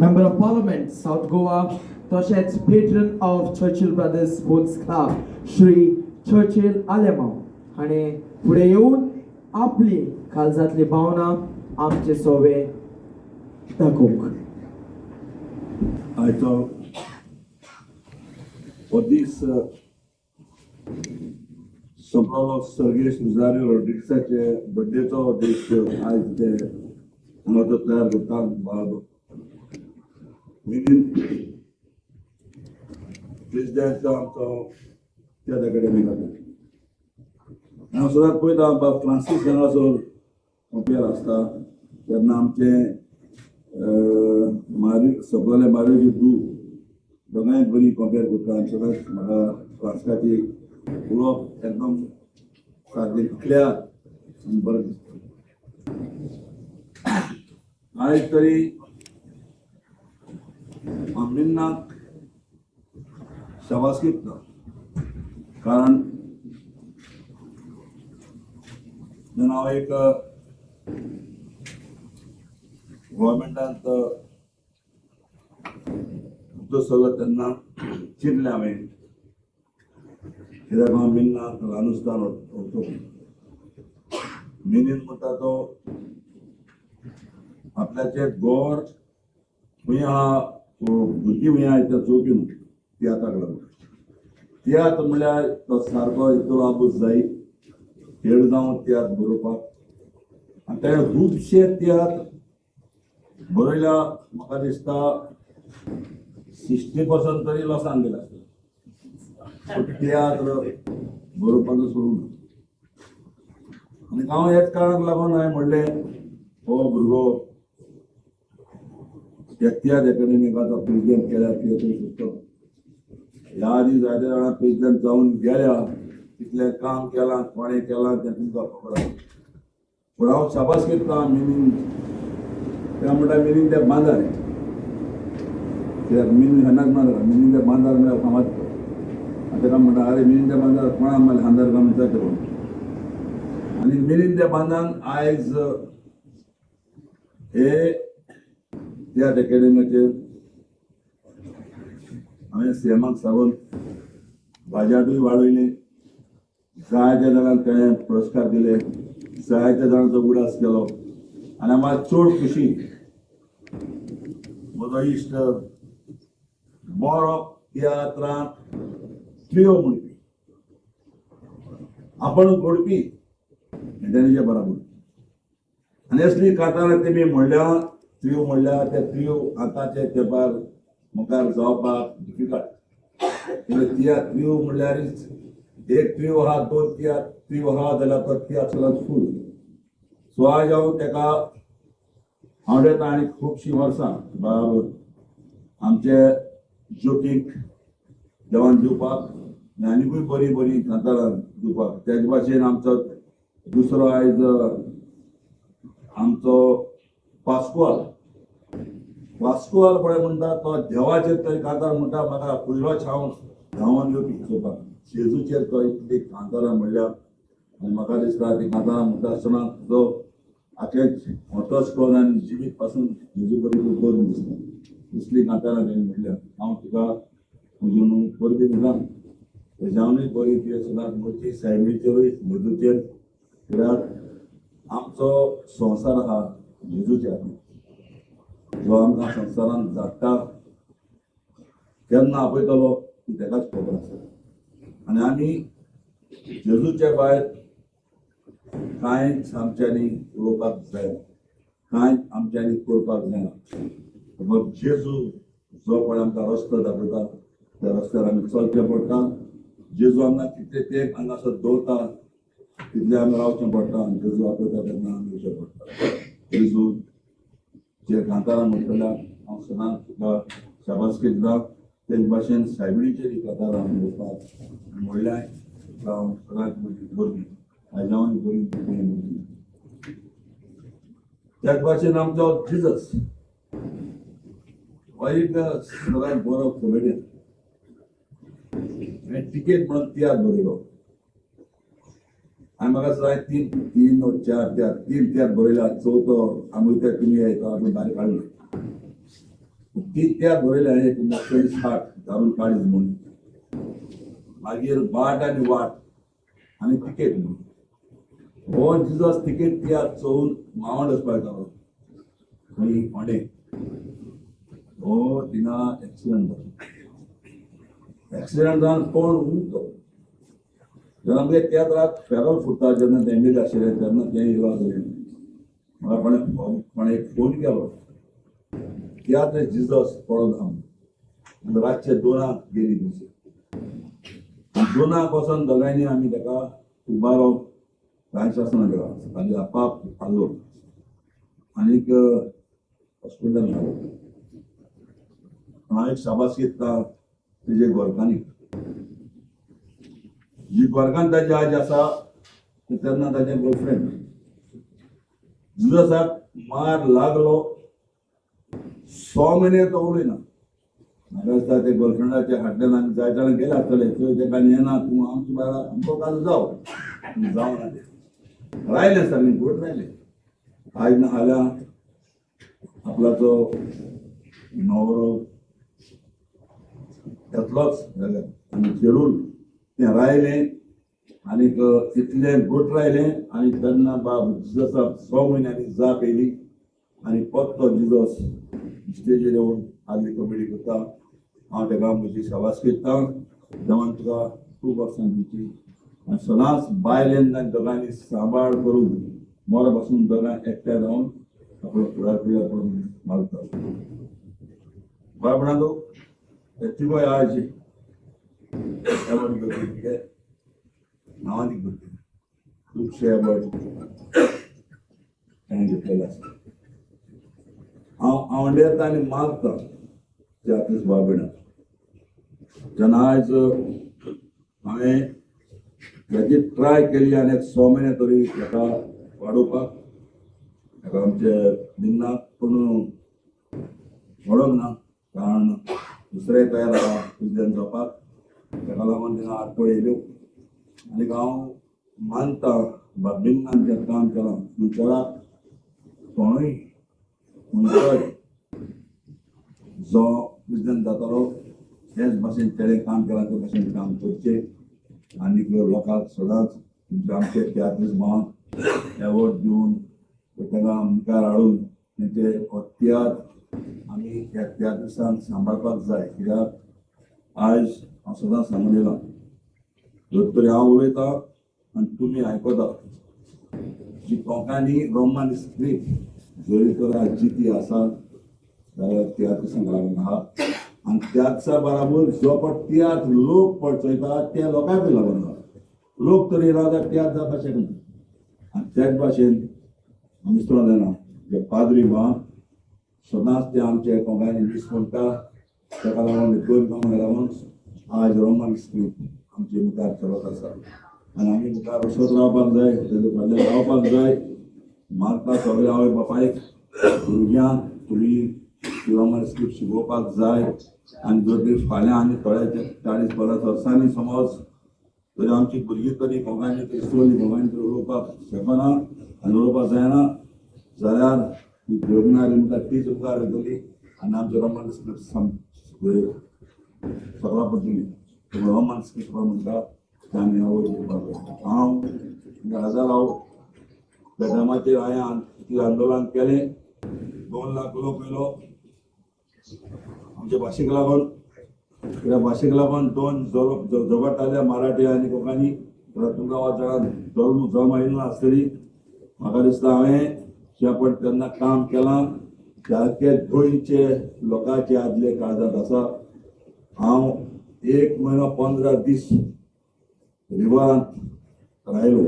Member of Parliament, South Goa, तशेंच patron of Churchill Brothers Sports Club, Shri Churchill Alemao हाणें फुडें येवन आपली काळजांतली भावना आमचे सोवे दाखोवंक. आयचो हो दीस सोंपलो सर्गेश रोजारियो रॉड्रिग्साचे बर्थडेचो दीस आयज ते हांगा तो तयार करता बाब प्रेसिडेंट आमचो त्या एकाडेमीक आसा. हांव सदांच पळयता बाब फ्रांसीस हांगासर कंपेर आसता तेन्ना आमचे सकयले मारियो दू दोगांय बरी कंपेर करता आनी सदांच म्हाका फ्रांसकाची उलोवप एकदम सारकें क्लियर आनी बरें दिसता. आयज तरी मिन्नाक शाबासकी दिता कारण जेन्ना हांव एक गोवोरमेंटांत उदो चललो तेन्ना चिंतलें हांवें कित्याक हांव मिन्नाक ल्हानूसतान वचो मिनीन म्हणटा तो आपल्याचें गोर खंय आहा भुरगीं खंय आहा त्या चवथीन तियात्राक लागून. तियात्र म्हणल्यार तो सारको इतलो आबूज जाय खेळ जावं तियात्र बरोवपाक आनी ताणें खुबशे तियात्र बरयल्या. म्हाका दिसता 60% तरी लॉसान गेले आसतले तियात्र बरोवपाचो सोडून. आनी हांव हेच कारणाक लागून हांवें म्हणलें हो भुरगो तियात्र एकाडेमीक आतां प्रेसिडेंट केल्यार कितें तरी करतलो. ह्या आदी जायत्या जाणां प्रेसिडेंट जावन गेल्या कितलें काम केलां कोणें केलां तें तुमकां खबर आसा. पूण हांव शाबासकी दिता मिनीन त्या म्हणटा मिनीन ते बांदार कित्याक मिनीन हांगाच बांदार मिनीन ते बांदार म्हळ्यार फामाद आनी ताका म्हणटा अरे मिनीन ते बांदार कोणा मागीर हांदार घालून विचारचें पडटा. आनी मिनीन ते बांदान आयज हे त्या एकाडेमीचेर हांवें सीएमाक सांगून बाजाटूय वाडयली. जायत्या जाणांक ताणें पुरस्कार दिले. जायत्या जाणांचो उडास केलो आनी म्हाका चड खुशी म्हजो इश्ट बरो तियात्रांत ट्रियो म्हणपी आपण घडपी तेणेचे बराबर आनी असली कांतारां तेमी म्हणल्या ट्रियो म्हणल्यार ते ट्रियो आतांच्या तेंपार मुखार जावपाक डिफिकल्ट. तियात्र ट्रियो म्हणल्यारच एक ट्रियो आहा दोन तियात्र ट्रियो आहा जाल्यार तो तियात्र सगळ्यात फूल. सो आयज हांव तेका आवडटा आनी खुबशीं वर्सां बाब आमचे जोकीक जेवण दिवपाक आनीकूय बरी बरी कांतारां दिवपाक. तेच भाशेन आमचो दुसरो आयज आमचो पास्कुआल पळय म्हणटा तो देवाचेर तरी कांतार म्हणटा. म्हाका पयलोच हांव धांवन येवपी चोवपाक जेजूचेर तो इतली कांतारां म्हणल्या आनी म्हाका दिसता ती कांतारां म्हणटा आसतना जो आखेच मोठोच कोण आनी जिवीत पासून जेजू बरी करून दिसता इसली कांतारां तेणें म्हणल्या. हांव तुका म्हजी न्हू परबी दिता तेज्यावनूय बरी तुवें सदांच म्हणची सायबीचेरूय जेजूचेर कित्याक आमचो संवसार आहा जेजूचेर जो आमकां संवसारांत धाडटा केन्ना आपयतलो तेकाच खबर आसा. आनी आमी जेजूचे भायर कांयच आमच्यांनी उलोवपाक जायना कांयच आमच्यांनी करपाक जायना. मग जेजू जो पळय आमकां रस्तो दाखयता त्या रस्त्यार आमी चलचें पडटा. जेजू आमकां कितले तेंप हांगासर दवरता तितलें आमी रावचें पडटा आनी जेजू आपयता तेन्ना आमी येवचें पडटा. जेजू जे कांतारां म्हणटल्यार हांव सदांच तुका शाबासकी दिता. तेच भाशेन सायबिणीचेर कांतारां म्हणपाक म्हणल्यार हांव सदांच म्हजी बरी आयजावूय बरी. त्याच भाशेन आमचो जिजस हो एक सगळ्यांत बरो कॉमेडियन. टिकेट म्हणून तियात्र बरयलो आनी म्हाका सदांच तीन तियात्र बरयल्या. चवथो आमी त्या तुमी येता आमी भायर काडलो ती त्या बरयलें एक 1960 दारून काडीज म्हणून मागीर बाट आनी वाट आनी तिकेट म्हणून हो जिजस तिकेट त्या चोवून मावंड वचपाक येतालो खंय फोंडे हो थिंगा एक्सिडेंट जालो एक्सिडेंट जावन कोण उरतो जेन्ना आमगे त्याच रात फेरोल फुटता जेन्ना डॅमेज आशिल्लें तेन्ना तें इलाज जालें म्हाका कोणें फोन केलो त्या ते जिजस पळोवन आमी रातचे 2 गेली थंयसर 2 वचोन दोगांयनी आमी ताका उबारो कांय शासना केला ताजे आपाप हाडलो आनीक हॉस्पिटलांत हाडलो हांव एक शाबासकी दिता तेजे गोरकांनी जी गोरकान ताजी आज आसा तेन्ना ताजें गर्लफ्रेंड जिजसाक मार लागलो 6 म्हयने तो उलयना म्हाका दिसता ते गर्लफ्रेंडाच्या हाडल्यान आमी जाय जाणां गेले आसतले थंय तेका येना तूं आमच्या बारा आमचो काज जाव जावना तें रायलें सारकें घोट रायलें आयज ना जाल्यार आपल्याचो नवरो येतलोच जाल्यार आनी जरूर तें रायलें आनीक इतलें घोट रायलें आनी तेन्ना बाब जिजसाक 6 म्हयन्यांनी जाप येयली आनी फक्त जिजस स्टेजीर येवन आदली कॉमेडी करता हांव ताका म्हजी शाबासकी दिता देवान तुका खूब वर्सां दिवची आनी सदांच बायलेन आनी दोगांयनी सांबाळ करून मोर बसून दोगांय एकठांय रावन आपलो फुडार करून मागता बाळपणाचो तिगोय आज एवॉर्ड घेवपी नांवांनी करपी खुबशे एवॉर्ड ताणें घेतलेले आसा हांव आवंडेर आनी मागता त्या आर्टिस्ट बाळबीणाक जेन्ना आयज हांवें हेची ट्राय केली आनी 6 म्हयने तरी ताका वाडोवपाक ताका आमचे दिनाक पूण व्हडोंक ना कारण दुसरे तयार आसा प्रेसिडेंट जावपाक ताका लागून थिंगा आडखळ येयल्यो आनीक हांव मानता बिन्नान जें काम केलां फ्युचराक कोणूय खंयचोय जो प्रेसिडेंट जातालो तेच भाशेन तेणें काम केलां ते भाशेन काम करचें आनीक लोकांक सदांच आमचे तियात्रीस्ट भावांक एवॉर्ड दिवन ताका मुखार हाडून तेंचे तियात्र आमी त्या तियात्रिस्टांक सांबाळपाक जाय कित्याक आयज हांव सदांच सांगून येयलां जर तरी हांव उलयतां आनी तुमी आयकता जी कोंकणी रोमन स्क्रिप्ट जरी तर आज जिती आसा जाल्यार तियात्रिस्टांक लागून आहा आनी त्याच्या बराबर जो पण तियात्र लोक पळचयता त्या लोकांक लागून आहा लोक तरी रावता तियात्र जावपाक शकना आनी त्याच भाशेन आमी दिसतना जायना जे पाद्री भाव सदांच ते आमचे कोंकणी मीस म्हणटा ताका लागून 2 कामाक लागून आज रोमन स्क्रिप्ट आमचे मुखार चलत आसा आनी आमी मुखार वचत रावपाक जाय तेजे फाटल्यान रावपाक जाय मागता सगळे आवय बापायक भुरग्यांक तुमी रोमन स्क्रिप्ट शिकोवपाक जाय आनी जर तरी फाल्यां आनी थोड्याचे 40-50 वर्सांनी समज तरी आमची भुरगीं तरी कोंकणी क्रिस्तोली कोंकणी तरी उलोवपाक शकना आनी उलोवपाक जायना जाल्यार ती देवनागरी मुखार तीच मुखार येतली आनी आमचे रोमन स्क्रिप्ट सगळा पडटली रोमन स्क्रिप्ट म्हणटा ते आमी आवय घेवपाक हांव 2009 त्या टायमाचेर हांवें इतलें आंदोलन केलें 2 लाख लोक येयलो आमच्या भाशेक लागून त्या भाशेक लागून 2 झगडटाले मराठी आनी कोंकणी तुमकां वाचनात जल्म येयलो नासतली म्हाका दिसता हांवें शेपट तेन्ना काम केलां सारके गोंयचे लोकांचे आदले काळजांत आसा हांव 1 म्हयनो 15 दीस रिवरांत रायलो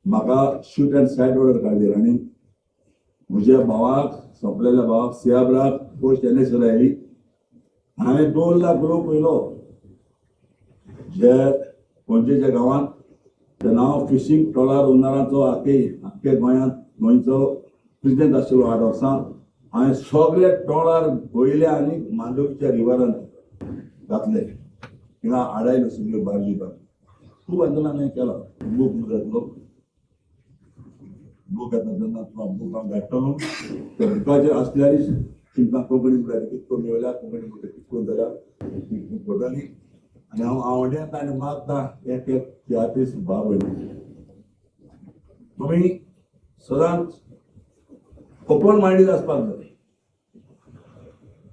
म्हाका शूट एंड सायट ऑर्डर काडली आनी म्हज्या भावाक सोंपलेल्या भावाक सियाब्राक पोस्ट NSL आयली हांवें 2 लाख लोक पयलो जे पणजेच्या गांवांत तेन्ना हांव फिशींग ट्रॉलर ओनराचो आख्खे गोंयांत गोंयचो प्रेसिडेंट आशिल्लो 8 वर्सां हांवें सगळे ट्रॉलर गोयले आनी मांडोवीच्या रिवरांत घातले थिंगा आडायल्यो सगळ्यो बार्जी बार्जी खूब आंदोलन हांवें केलां बूक जातलो बूक येता तेन्ना तुका बूक हांव धाडटलो त्या बुकाचेर आसल्यार तुमकां कोंकणी म्हणटा कितको मेळ्ळ्या कोंकणी म्हणटा कितको जाल्या पडटली आनी हांव आवडटा आनी मागता एक एक तियात्रीस भाव भयणी तुमी सदांच ओपन मायंडेड आसपाक जाय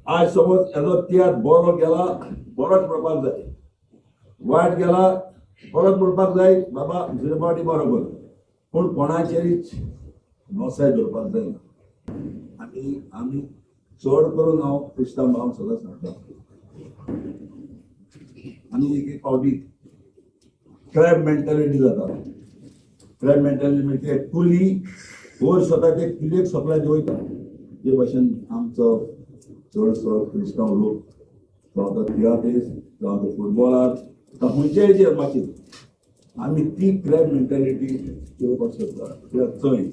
आज समज हेजो तियात्र बरो गेला बरोच म्हणपाक जाय वायट गेला परत म्हणपाक जाय बाबा दुसरे फावटी बरोबर पूण कोणाचेरीच नोसाय धरपाक जायना आनी आमी चड करून हांव क्रिस्तांव भावांक सदांच सांगता आनी एक एक फावटी क्रॅब मेंटॅलिटी जाता क्रॅब मेंटॅलिटी म्हणजे कुली वयर स्वताचे कितें सगळ्याक वयता ते भाशेन आमचो चडसो क्रिस्तांव लोक जावं तो तियात्रीस जावं तो फुटबॉलार जावं खंयच्याय हेजेर माचयेर आमी ती क्रॅब मेंटॅलिटी घेवपाक सोदता कित्याक थंय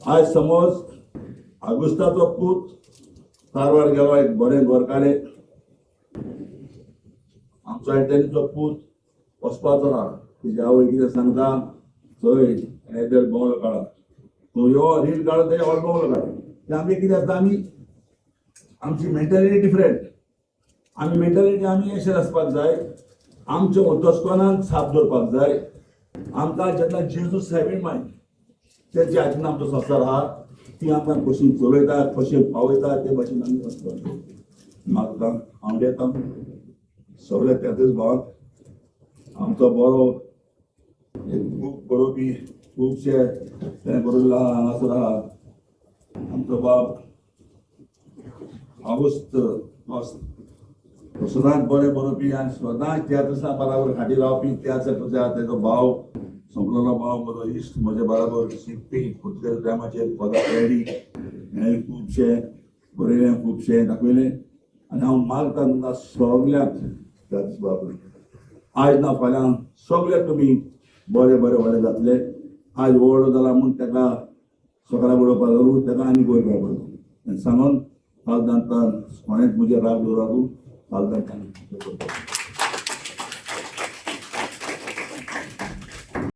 आज समज आगुस्ताचो पूत कारवार गेलो एक बरें घर काडलें आमचो एंटनीचो पूत वचपाचो ना तेजी आवय कितें सांगता थंय येदेर बोंगलो काडा तूं यो रील काड ते हो बोंगलो काड ते आमी कितें आसता आमी आमची मेंटॅलिटी डिफरंट आमी मेंटॅलिटी आमी अशें आसपाक जाय आमच्या ओतोस्कोनाक साप दवरपाक जाय आमकां जेन्ना जेजू सेवेन मायंड तेजे हातीन आमचो संवसार आहा ती आमकां कशी चलयता कशें पावयता ते भाशेन आमी वचपाक जाय म्हाका हांव येता सगळ्या त्याच भावाक आमचो बरो एक बूक बरोवपी खुबशे तें बरोयला हांगासर आहा आमचो बाब ऑगस्ट सदांच बरें बरोवपी आनी सदांच तियात्रिसां बराबर फाटी रावपी तियात्र तेजो भाव संपलेलो भाव म्हजो इश्ट म्हजे बराबर शिकपी खुबशे टायमाचेर पदां रेडी हें खुबशे बरयलें खुबशे दाखयलें आनी हांव मागता तुमकां सगल्यांक तियात्रीस बाब आज ना फाल्यां सगळे तुमी बरे बरे व्हडले जातले आज व्हड जाला म्हूण तेका सकाळी उडोवपाक लागून तेका आनी वयर काडपाक सांगून काल दांतान कोणेंच म्हजे राग दवराकू काल दांतान